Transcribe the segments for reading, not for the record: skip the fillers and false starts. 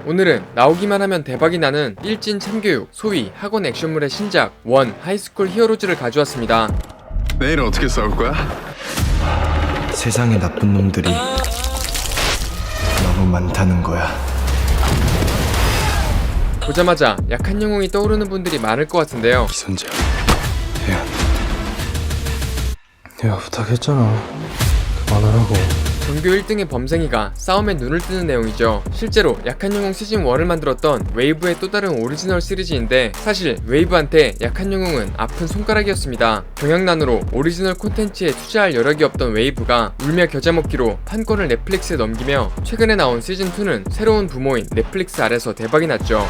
오늘은 나오기만 하면 대박이 나는 일진 참교육, 소위 학원 액션물의 신작 원 하이스쿨 히어로즈를 가져왔습니다. 내일은 어떻게 싸울 거야? 세상에 나쁜 놈들이 너무 많다는 거야. 보자마자 약한 영웅이 떠오르는 분들이 많을 것 같은데요. 기선제 해야 돼. 내가 부탁했잖아. 그만하라고. 전교 1등의 범생이가 싸움에 눈을 뜨는 내용이죠. 실제로 약한 영웅 시즌 1을 만들었던 웨이브의 또 다른 오리지널 시리즈인데 사실 웨이브한테 약한 영웅은 아픈 손가락이었습니다. 경영난으로 오리지널 콘텐츠에 투자할 여력이 없던 웨이브가 울며 겨자 먹기로 판권을 넷플릭스에 넘기며 최근에 나온 시즌 2는 새로운 부모인 넷플릭스 아래서 대박이 났죠.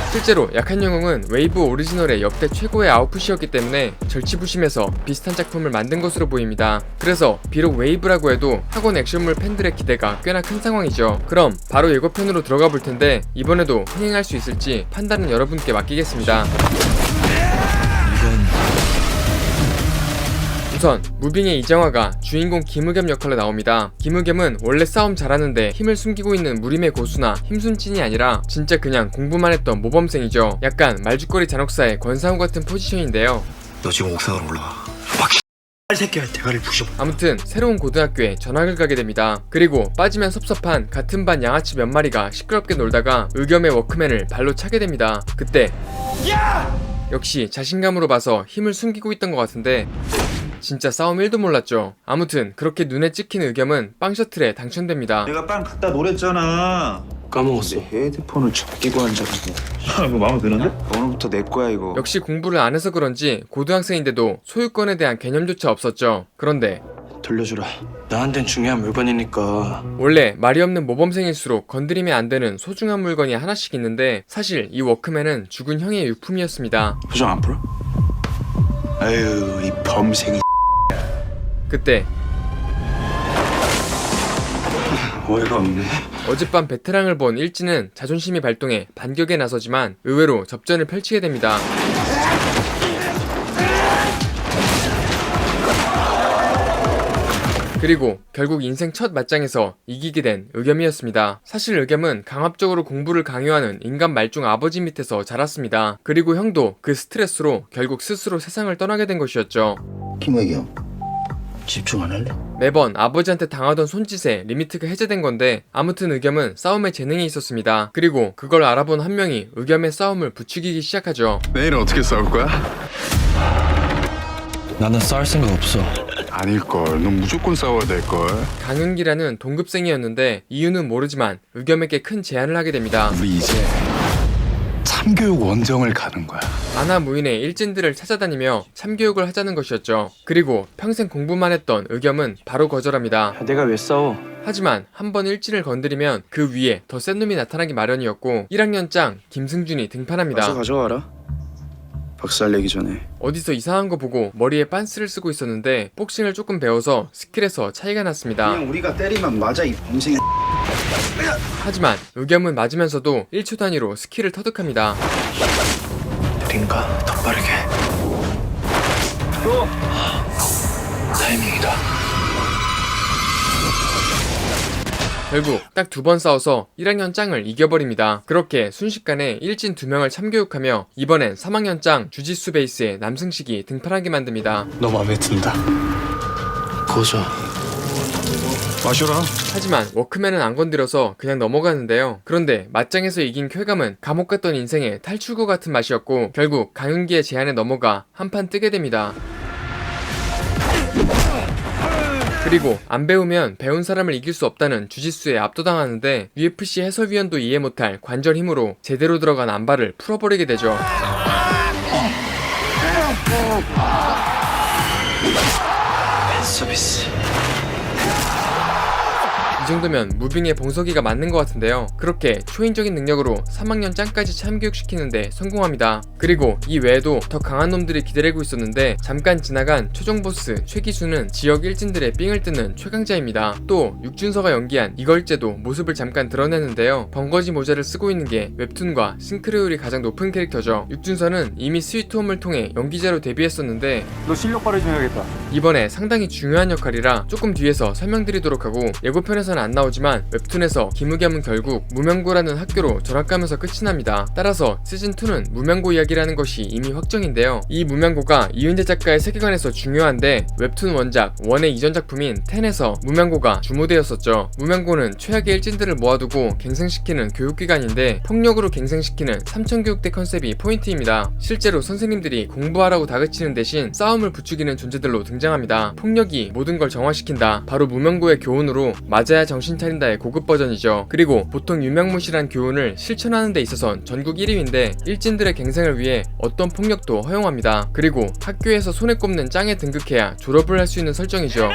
실제로 약한 영웅은 웨이브 오리지널의 역대 최고의 아웃풋이었기 때문에 절치부심해서 비슷한 작품을 만든 것으로 보입니다. 그래서 비록 웨이브라고 해도 학원 액션물 팬들의 기대가 꽤나 큰 상황이죠. 그럼 바로 예고편으로 들어가 볼 텐데 이번에도 흥행할 수 있을지 판단은 여러분께 맡기겠습니다. 우선 무빙의 이정화가 주인공 김의겸 역할로 나옵니다. 김의겸은 원래 싸움 잘하는데 힘을 숨기고 있는 무림의 고수나 힘순찐이 아니라 진짜 그냥 공부만 했던 모범생이죠. 약간 말죽거리 잔혹사의 권상우 같은 포지션인데요. 너 지금 옥상으로 올라와. 새끼야 대가리 부셔. 아무튼 새로운 고등학교에 전학을 가게 됩니다. 그리고 빠지면 섭섭한 같은 반 양아치 몇 마리가 시끄럽게 놀다가 의겸의 워크맨을 발로 차게 됩니다. 그때 역시 자신감으로 봐서 힘을 숨기고 있던 것 같은데 진짜 싸움 1도 몰랐죠. 아무튼 그렇게 눈에 찍힌 의겸은 빵 셔틀에 당첨됩니다. 내가 빵 갖다 노랬잖아. 까먹었어. 헤드폰을 적기고 앉아서. 이거 마음에 드는데? 오늘부터 내 거야 이거. 역시 공부를 안 해서 그런지 고등학생인데도 소유권에 대한 개념조차 없었죠. 그런데 돌려주라. 나한텐 중요한 물건이니까. 원래 말이 없는 모범생일수록 건드리면 안 되는 소중한 물건이 하나씩 있는데 사실 이 워크맨은 죽은 형의 유품이었습니다. 표정 안 풀어? 아유 이 범생이. 그때 어이가 없네. 어젯밤 베테랑을 본 일진은 자존심이 발동해 반격에 나서지만 의외로 접전을 펼치게 됩니다. 그리고 결국 인생 첫 맞짱에서 이기게 된 의겸이었습니다. 사실 의겸은 강압적으로 공부를 강요하는 인간 말중 아버지 밑에서 자랐습니다. 그리고 형도 그 스트레스로 결국 스스로 세상을 떠나게 된 것이었죠. 김의겸 집중 안 할래? 매번 아버지한테 당하던 손짓에 리미트가 해제된 건데 아무튼 의겸은 싸움에 재능이 있었습니다. 그리고 그걸 알아본 한 명이 의겸의 싸움을 부추기기 시작하죠. 내일은 어떻게 싸울 거야? 나는 싸울 생각 없어. 아닐걸. 넌 무조건 싸워야 될걸. 강윤기라는 동급생이었는데 이유는 모르지만 의겸에게 큰 제안을 하게 됩니다. 우리 이제 참교육 원정을 가는 거야. 만화 무인의 일진들을 찾아다니며 참교육을 하자는 것이었죠. 그리고 평생 공부만 했던 의겸은 바로 거절합니다. 내가 왜 싸워? 하지만 한번 일진을 건드리면 그 위에 더 센 놈이 나타나기 마련이었고 1학년 짱 김승준이 등판합니다. 가져와라. 박살 내기 전에. 어디서 이상한 거 보고 머리에 빤스를 쓰고 있었는데 복싱을 조금 배워서 스킬에서 차이가 났습니다. 그냥 우리가 때리면 맞아 이 범생이. 하지만 의겸은 맞으면서도 1초 단위로 스킬을 터득합니다. 느린가? 더 빠르게. 타이밍이다. 결국 딱 2번 싸워서 1학년 짱을 이겨버립니다. 그렇게 순식간에 일진 2명을 참교육하며 이번엔 3학년 짱 주짓수 베이스의 남승식이 등판하게 만듭니다. 너 맘에 든다. 고저. 마셔라. 하지만 워크맨은 안 건드려서 그냥 넘어가는데요. 그런데 맞짱에서 이긴 쾌감은 감옥 갔던 인생의 탈출구 같은 맛이었고 결국 강윤기의 제안에 넘어가 한판 뜨게 됩니다. 그리고 안 배우면 배운 사람을 이길 수 없다는 주짓수에 압도당하는데 UFC 해설위원도 이해 못할 관절 힘으로 제대로 들어간 안발을 풀어버리게 되죠. 서비스. 이 정도면 무빙의 봉석이가 맞는 것 같은데요. 그렇게 초인적인 능력으로 3학년 짱까지 참교육시키는데 성공합니다. 그리고 이 외에도 더 강한 놈들이 기다리고 있었는데 잠깐 지나간 최종 보스 최기수는 지역 일진들의 삥을 뜯는 최강자입니다. 또 육준서가 연기한 이걸제도 모습을 잠깐 드러내는데요. 벙거지 모자를 쓰고 있는 게 웹툰과 싱크로율이 가장 높은 캐릭터죠. 육준서는 이미 스위트홈을 통해 연기자로 데뷔했었는데 너 실력 발휘 좀 해야겠다. 이번에 상당히 중요한 역할이라 조금 뒤에서 설명드리도록 하고 예고편에서 영화에선 안 나오지만 웹툰에서 김우겸은 결국 무명고라는 학교로 전학 가면서 끝이 납니다. 따라서 시즌2는 무명고 이야기라는 것이 이미 확정인데요. 이 무명고가 이은재 작가의 세계관에서 중요한데 웹툰 원작 1의 이전 작품인 10에서 무명고가 주모되었었죠. 무명고는 최악의 일진들을 모아두고 갱생시키는 교육기관인데 폭력으로 갱생시키는 삼천교육대 컨셉이 포인트입니다. 실제로 선생님들이 공부하라고 다그치는 대신 싸움을 부추기는 존재들로 등장합니다. 폭력이 모든 걸 정화시킨다. 바로 무명고의 교훈으로 맞아야 정신 차린다의 고급 버전이죠. 그리고 보통 유명무실한 교훈을 실천하는 데 있어선 전국 1위인데 일진들의 갱생을 위해 어떤 폭력도 허용합니다. 그리고 학교에서 손에 꼽는 짱에 등극해야 졸업을 할 수 있는 설정이죠.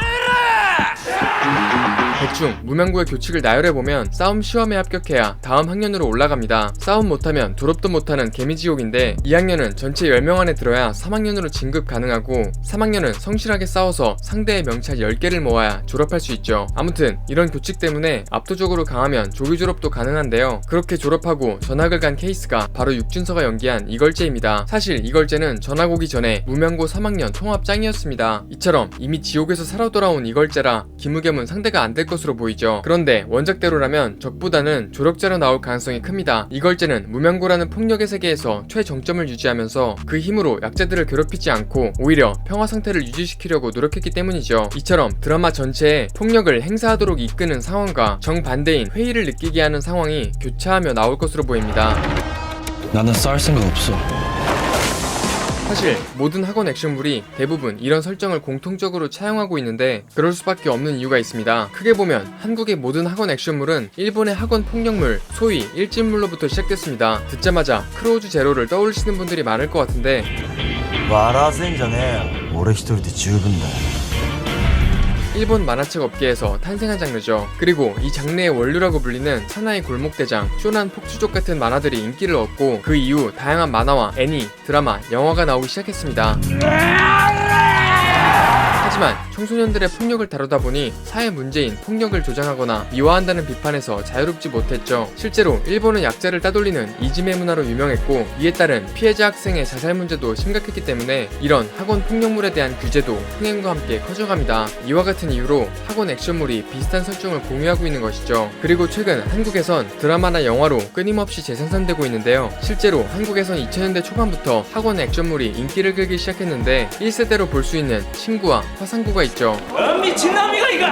대충 무명고의 교칙을 나열해보면 싸움 시험에 합격해야 다음 학년으로 올라갑니다. 싸움 못하면 졸업도 못하는 개미지옥인데 2학년은 전체 10명 안에 들어야 3학년으로 진급 가능하고 3학년은 성실하게 싸워서 상대의 명찰 10개를 모아야 졸업할 수 있죠. 아무튼 이런 교칙 때문에 압도적으로 강하면 조기 졸업도 가능한데요. 그렇게 졸업하고 전학을 간 케이스가 바로 육준서가 연기한 이걸제입니다. 사실 이걸제는 전학 오기 전에 무명고 3학년 통합 짱이었습니다. 이처럼 이미 지옥에서 살아 돌아온 이걸제라 김우겸은 상대가 안 될 것으로 보이죠. 그런데 원작대로라면 적보다는 조력자로 나올 가능성이 큽니다. 이걸제는 무명고라는 폭력의 세계에서 최정점을 유지하면서 그 힘으로 약자들을 괴롭히지 않고 오히려 평화 상태를 유지시키려고 노력했기 때문이죠. 이처럼 드라마 전체에 폭력을 행사하도록 이끄는 상황과 정반대인 회의를 느끼게 하는 상황이 교차하며 나올 것으로 보입니다. 나는 싸울 생각 없어. 사실 모든 학원 액션물이 대부분 이런 설정을 공통적으로 차용하고 있는데 그럴 수밖에 없는 이유가 있습니다. 크게 보면 한국의 모든 학원 액션물은 일본의 학원 폭력물, 소위 일진물로부터 시작됐습니다. 듣자마자 크로우즈 제로를 떠올리시는 분들이 많을 것 같은데 笑わせんじゃねえよ俺一人で十分だよ 일본 만화책 업계에서 탄생한 장르죠. 그리고 이 장르의 원류라고 불리는 사나이 골목대장, 쇼난 폭주족 같은 만화들이 인기를 얻고 그 이후 다양한 만화와 애니, 드라마, 영화가 나오기 시작했습니다. 하지만 청소년들의 폭력을 다루다 보니 사회 문제인 폭력을 조장하거나 미화한다는 비판에서 자유롭지 못했죠. 실제로 일본은 약자를 따돌리는 이지메 문화로 유명했고 이에 따른 피해자 학생의 자살 문제도 심각했기 때문에 이런 학원 폭력물에 대한 규제도 흥행과 함께 커져갑니다. 이와 같은 이유로 학원 액션물이 비슷한 설정을 공유하고 있는 것이죠. 그리고 최근 한국에선 드라마나 영화로 끊임없이 재생산되고 있는데요. 실제로 한국에선 2000년대 초반부터 학원 액션물이 인기를 끌기 시작했는데 1세대로 볼 수 있는 친구와 화상구가 있죠. 미친놈이가 이거!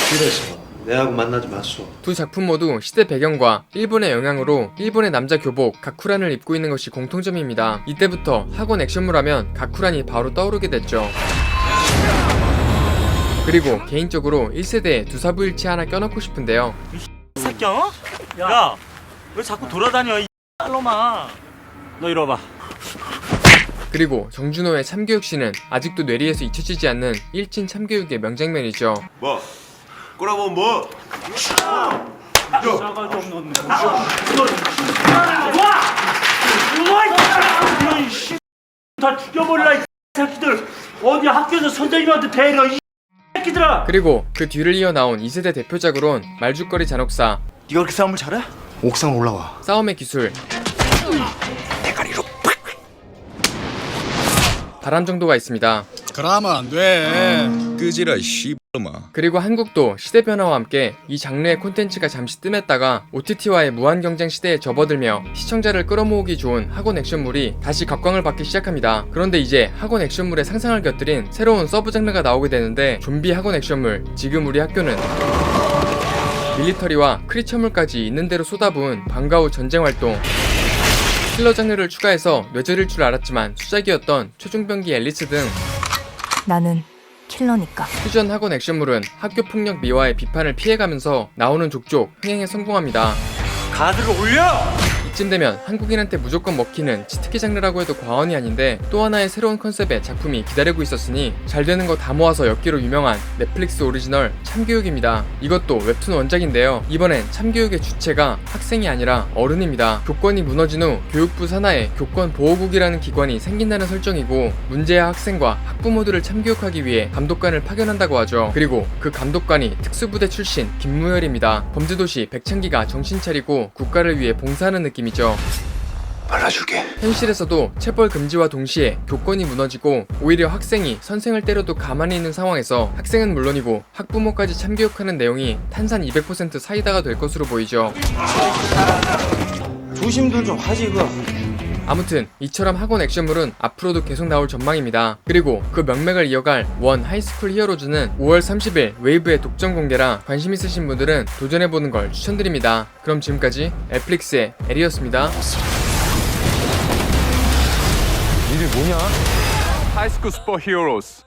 그래서 내하고 만나지 마소. 두 작품 모두 시대 배경과 일본의 영향으로 일본의 남자 교복 가쿠란을 입고 있는 것이 공통점입니다. 이때부터 학원 액션물하면 가쿠란이 바로 떠오르게 됐죠. 그리고 개인적으로 1세대에 두사부일치 하나 껴넣고 싶은데요. 새끼야, 어? 야, 왜 자꾸 돌아다녀, 이 놈아. 너 이리 와봐. 그리고 정준호의 참교육씬은 아직도 뇌리에서 잊혀지지 않는 일진 참교육의 명장면이죠. 뭐? 꼬라보면 뭐? 싸가지 없는 놈. 다 죽여버릴라, 이 새끼들. 어디 학교에서 선생님한테 대려, 이 새끼들아. 그리고 그 뒤를 이어 나온 2세대 대표작으론 말죽거리 잔혹사, 네가 그렇게 싸움을 잘해? 옥상 올라와. 싸움의 기술, 바람 정도가 있습니다. 그러면 안 돼. 끄지라 씨발놈아. 그리고 한국도 시대 변화와 함께 이 장르의 콘텐츠가 잠시 뜸했다가 OTT와의 무한 경쟁 시대에 접어들며 시청자를 끌어모으기 좋은 학원 액션물이 다시 각광을 받기 시작합니다. 그런데 이제 학원 액션물의 상상을 곁들인 새로운 서브 장르가 나오게 되는데 좀비 학원 액션물, 지금 우리 학교는 밀리터리와 크리처물까지 있는 대로 쏟아부은 방과 후 전쟁 활동, 킬러 장르를 추가해서 뇌절일 줄 알았지만 수작이었던 최종병기 앨리스 등 나는 킬러니까. 퓨전 학원 액션물은 학교 폭력 미화의 비판을 피해가면서 나오는 족족 흥행에 성공합니다. 가드를 올려! 이쯤 되면 한국인한테 무조건 먹히는 치트키 장르라고 해도 과언이 아닌데 또 하나의 새로운 컨셉의 작품이 기다리고 있었으니 잘 되는 거 다 모아서 엮기로 유명한 넷플릭스 오리지널 참교육입니다. 이것도 웹툰 원작인데요. 이번엔 참교육의 주체가 학생이 아니라 어른입니다. 교권이 무너진 후 교육부 산하에 교권보호국이라는 기관이 생긴다는 설정이고 문제아 학생과 학부모들을 참교육하기 위해 감독관을 파견한다고 하죠. 그리고 그 감독관이 특수부대 출신 김무열입니다. 범죄도시 백창기가 정신 차리고 국가를 위해 봉사하는 느낌이죠. 발라줄게. 현실에서도 체벌 금지와 동시에 교권이 무너지고 오히려 학생이 선생을 때려도 가만히 있는 상황에서 학생은 물론이고 학부모까지 참교육하는 내용이 탄산 200% 사이다가 될 것으로 보이죠. 조심들 좀 하지 그. 아무튼 이처럼 학원 액션물은 앞으로도 계속 나올 전망입니다. 그리고 그 명맥을 이어갈 원 하이스쿨 히어로즈는 5월 30일 웨이브의 독점 공개라 관심 있으신 분들은 도전해보는 걸 추천드립니다. 그럼 지금까지 넷플릭스의 에리였습니다. 니들 뭐냐? 하이스쿨 슈퍼 히어로즈